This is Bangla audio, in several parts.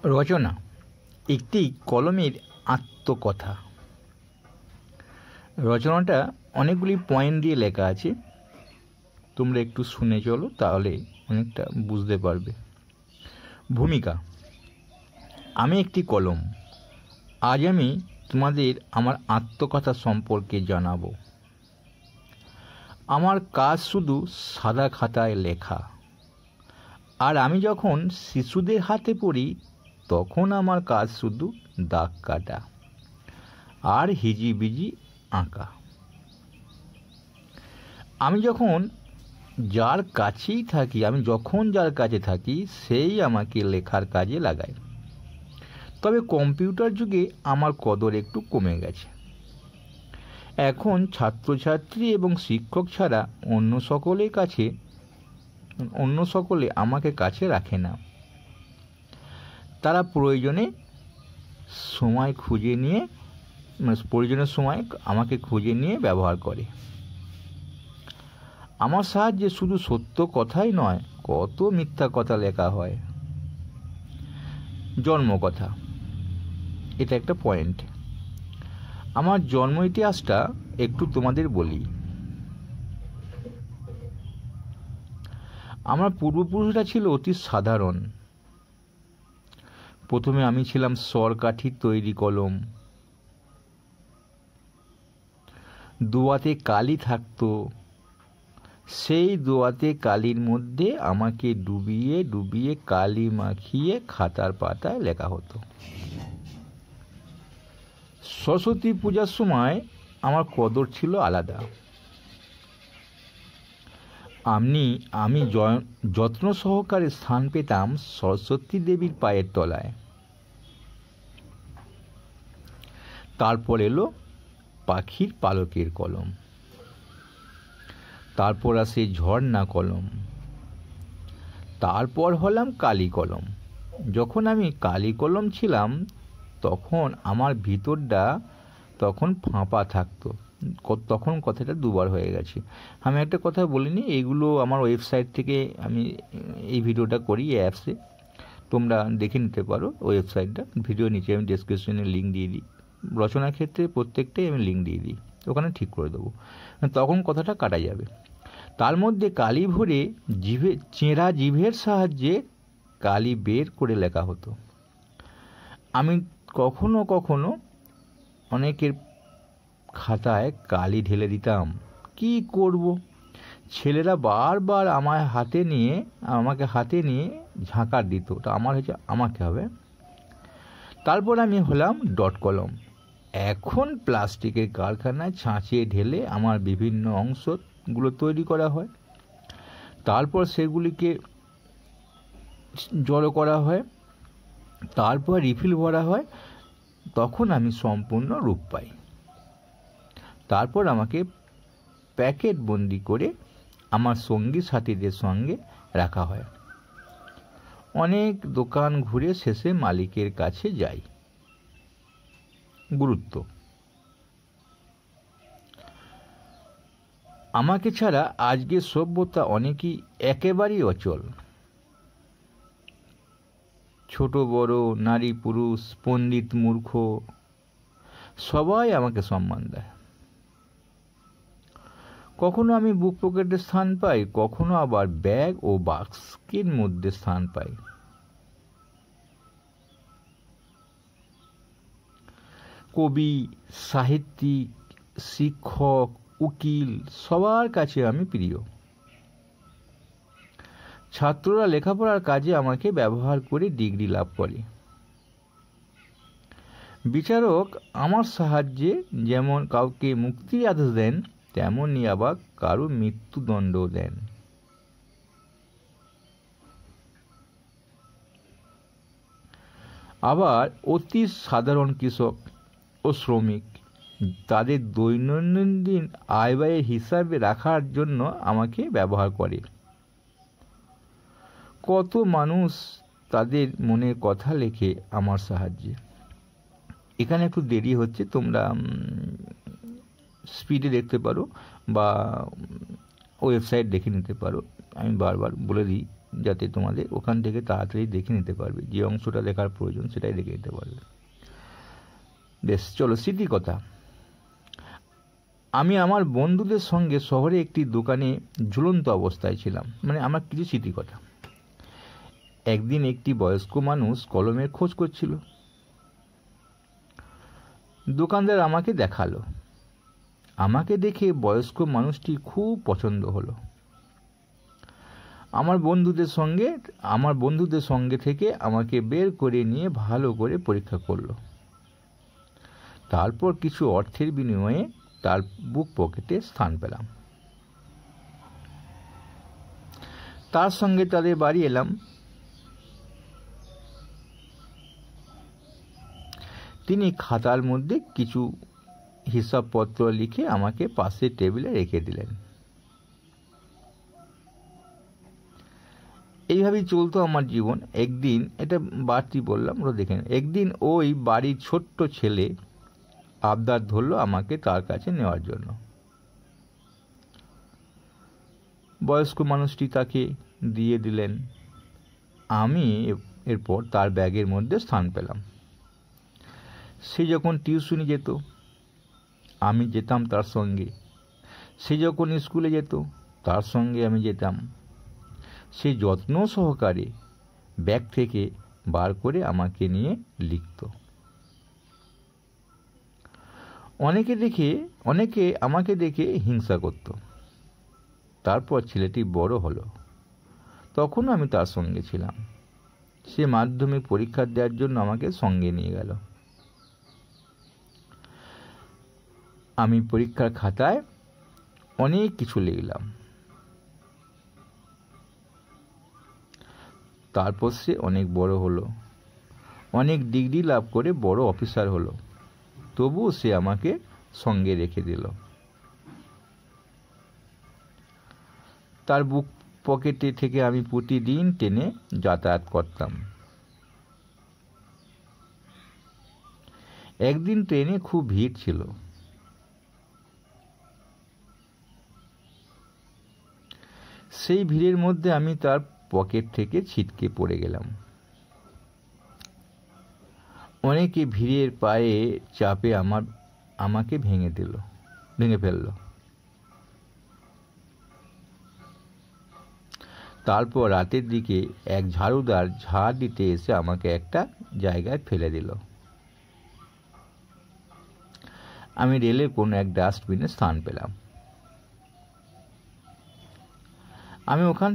রচনা একটি কলমের আত্মকথা। রচনাটা অনেকগুলি পয়েন্ট দিয়ে লেখা আছে, তোমরা একটু শুনে চলো, তাহলে অনেকটা বুঝতে পারবে। ভূমিকা: আমি একটি কলম। আজ আমি তোমাদের আমার আত্মকথা সম্পর্কে জানাবো। আমার কাজ শুধু সাদা খাতায় লেখা, আর আমি যখন শিশুদের হাতে পড়ি তখন আমার কাজ শুধু দাগ কাটা আর হিজিবিজি আঁকা। আমি যখন যার কাছে থাকি সেই আমাকে লেখার কাজে লাগায়। তবে কম্পিউটার যুগে আমার কদর একটু কমে গেছে। এখন ছাত্রছাত্রী এবং শিক্ষক ছাড়া অন্য সকলে আমাকে কাছে রাখে না। তারা প্রয়োজনের সময় আমাকে খুঁজে নিয়ে ব্যবহার করে। আমার সাহায্যে শুধু সত্য কথাই নয়, কত মিথ্যা কথা লেখা হয়। জন্মকথা, এটা একটা পয়েন্ট। আমার জন্ম ইতিহাসটা একটু তোমাদের বলি। আমার পূর্বপুরুষরা ছিল অতি সাধারণ। প্রথমে আমি ছিলাম সরকাঠির তৈরি কলম। দোয়াতে কালি থাকতো, সেই দোয়াতে কালির মধ্যে আমাকে ডুবিয়ে ডুবিয়ে কালি মাখিয়ে খাতার পাতায় লেখা হতো। সরস্বতী পূজার সময় আমার কদর ছিল আলাদা। আমি যত্ন সহকারে স্থান পেতাম সরস্বতী দেবীর পায়ের তলায়। তারপর এলো পাখির পালকের কলম, তারপর আসে ঝর্ণা কলম, তারপর হলাম কালি কলম। যখন আমি কালি কলম ছিলাম তখন আমার ভিতরটা ফাঁপা থাকতো। তখন কথাটা দুবার হয়ে গেছে। আমি একটা কথা বলিনি, এইগুলো আমার ওয়েবসাইট থেকে আমি এই ভিডিওটা করি, এই অ্যাপসে তোমরা দেখে নিতে পারো। ওয়েবসাইটটা ভিডিও নিচে আমি ডেসক্রিপশনে লিঙ্ক দিয়ে দিই। রচনার ক্ষেত্রে প্রত্যেকটাই আমি লিঙ্ক দিয়ে দিই, ওখানে ঠিক করে দেবো, তখন কথাটা কাটা যাবে। তার মধ্যে কালি ভরে চেরা জিভের সাহায্যে কালি বের করে লেখা হতো। আমি কখনো কখনো অনেকের খাতায় কালি ঢেলে দিতাম। কি করব? ছেলেরা বারবার আমাকে হাতে নিয়ে ঝাঁকার দিত, ওটা আমাকে হবে। তারপর আমি হলাম ডট কলম। এখন প্লাস্টিকের কারখানায় ছাঁচিয়ে ঢেলে আমার বিভিন্ন অংশগুলো তৈরি করা হয়। তারপর সেগুলিকে জড়ো করা হয়, তারপর রিফিল ভরা হয়, তখন আমি সম্পূর্ণ রূপ পাই। তারপর আমাকে প্যাকেট বন্দি করে আমার সঙ্গী সাথীদের সঙ্গে রাখা হয়। অনেক দোকান ঘুরে শেষে মালিকের কাছে যাই। গুরুত্ব: আমাকে ছাড়া আজকের সভ্যতা অনেকেই একেবারেই অচল। ছোট বড়, নারী পুরুষ, পণ্ডিত মূর্খ, সবাই আমাকে সম্মান দেয়। কখনো আমি বুক পকেটে স্থান পাই, কখনো আবার ব্যাগ ও বাক্সের মধ্যে স্থান পাই। কবি, সাহিত্যিক, শিক্ষক, উকিল, সবার কাছে আমি প্রিয়। ছাত্ররা লেখাপড়ার কাজে আমাকে ব্যবহার করে ডিগ্রি লাভ করে। বিচারক আমার সাহায্যে যেমন কাউকে মুক্তির আদেশ দেন, তেমনই আবার কারো মৃত্যুদণ্ড দেন। আবার অতি সাধারণ কৃষক ও শ্রমিক তাদের দৈনন্দিন আয় ব্যয়ের হিসাবে রাখার জন্য আমাকে ব্যবহার করে। কত মানুষ তাদের মনের কথা লেখে আমার সাহায্যে। এখানে একটু দেরি হচ্ছে, তোমরা স্পিডে দেখতে পারো বা ওয়েবসাইট দেখে নিতে পারো। আমি বারবার বলে দিই যাতে তোমাদের ওখান থেকে তাড়াতাড়ি দেখে নিতে পারবে, যে অংশটা দেখার প্রয়োজন সেটাই দেখে নিতে পারবে। বেশ, চলো স্মৃতিকথা। আমি আমার বন্ধুদের সঙ্গে শহরে একটি দোকানে ঝুলন্ত অবস্থায় ছিলাম, মানে আমার কিছু স্মৃতিকথা। একদিন একটি বয়স্ক মানুষ কলমের খোঁজ করছিল। দোকানদার আমাকে দেখালো। আমাকে দেখে বয়স্ক মানুষটি খুব পছন্দ হলো। আমার বন্ধুদের সঙ্গে থেকে আমাকে বের করে নিয়ে ভালো করে পরীক্ষা করলো। তারপর কিছু অর্থের বিনিময়ে তার বুক পকেটে স্থান পেলাম। তার সঙ্গে তাদের বাড়ি এলাম। তিনি খাতার মধ্যে কিছু হিসাবপত্র লিখে আমাকে পাশের টেবিলে রেখে দিলেন। এইভাবেই চলতো আমার জীবন। একদিন, এটা বাড়তি বললাম, ওরা দেখে নেন। একদিন ওই বাড়ির ছোট্ট ছেলে আবদার ধরল আমাকে তার কাছে নেওয়ার জন্য। বয়স্ক মানুষটি তাকে দিয়ে দিলেন। আমি এরপর তার ব্যাগের মধ্যে স্থান পেলাম। সে যখন টিউশনি যেত, আমি যেতাম তার সঙ্গে। সে যখন স্কুলে যেত, তার সঙ্গে আমি যেতাম। সে যত্ন সহকারে ব্যাগ থেকে বার করে আমাকে নিয়ে লিখত। অনেকে আমাকে দেখে হিংসা করত। তারপর ছেলেটি বড় হলো, তখন আমি তার সঙ্গে ছিলাম। সে মাধ্যমিক পরীক্ষা দেওয়ার জন্য আমাকে সঙ্গে নিয়ে গেল। আমি পরীক্ষার খাতায় অনেক কিছু লিখলাম। তারপর সে অনেক বড় হলো, অনেক ডিগ্রি লাভ করে বড় অফিসার হলো। তবুও সে আমাকে সঙ্গে রেখে দিল। তার বুক পকেটে থেকে আমি প্রতিদিন ট্রেনে যাতায়াত করতাম। একদিন ট্রেনে খুব ভিড় ছিল। সেই ভিড়ের মধ্যে আমি তার পকেট থেকে ছিটকে পড়ে গেলাম। অনেকে ভিড়ের পায়ে চাপে আমাকে ভেঙে ফেলল। তারপর রাতের দিকে এক ঝাড়ুদার ঝাড় দিতে এসে আমাকে একটা জায়গায় ফেলে দিল। আমি রেলের কোনো এক ডাস্টবিনে স্থান পেলাম। আমি ওখানে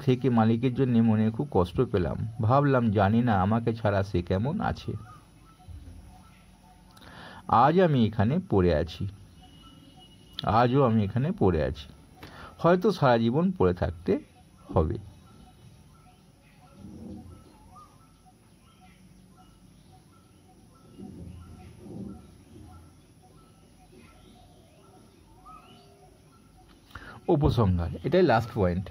থেকে মালিকের জন্য মনে খুব কষ্ট পেলাম। ভাবলাম, জানি না আমাকে ছাড়া সে কেমন আছে। আজও আমি এখানে পড়ে আছি। হয়তো সারা জীবন পড়ে থাকতে হবে। উপসংহার, এটাই লাস্ট পয়েন্ট।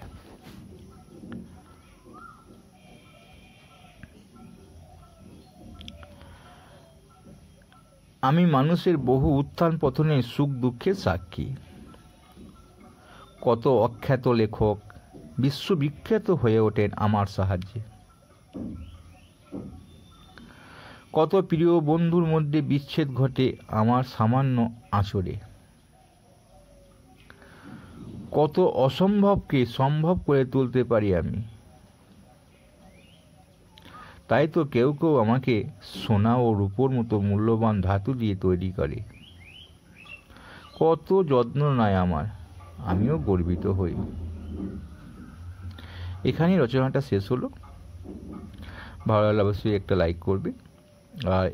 আমি মানুষের বহু উত্থান পতনে সুখ দুঃখের সাক্ষী। কত অখ্যাত লেখক বিশ্ববিখ্যাত হয়ে ওঠেন আমার সাহায্যে। কত প্রিয় বন্ধুর মধ্যে বিচ্ছেদ ঘটে আমার সামান্য আঁচড়ে। কত অসম্ভবকে সম্ভব করে তুলতে পারি আমি। তাই তো কেউ কেউ আমাকে সোনা ও রূপোর মতো মূল্যবান ধাতু দিয়ে তৈরি করে। কত যত্ন নেয় আমার, আমিও গর্বিত হই। এখানেই রচনাটা শেষ হলো। ভালো লাগলে অবশ্যই একটা লাইক করবে। আর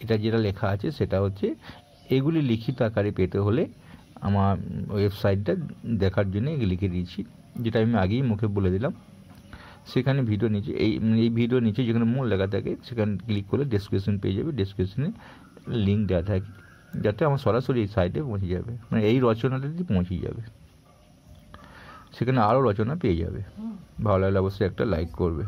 এটা যেটা লেখা আছে সেটা হচ্ছে, এগুলি লিখিত আকারে পেতে হলে আমার ওয়েবসাইটটা দেখার জন্য লিখে দিয়েছি, যেটা আমি আগেই মুখে বলে দিলাম। সেখানে ভিডিও নিচে এই ভিডিও নিচে যেখানে মূল লেখা থাকে সেখানে ক্লিক করলে ডেসক্রিপশন পেয়ে যাবে। ডেসক্রিপশনে লিঙ্ক দেওয়া থাকে, যাতে আমার সরাসরি এই সাইটে পৌঁছে যাবে, মানে এই রচনাটাতে পৌঁছে যাবে। সেখানে আরও রচনা পেয়ে যাবে। ভালো লাগলে অবশ্যই একটা লাইক করবে।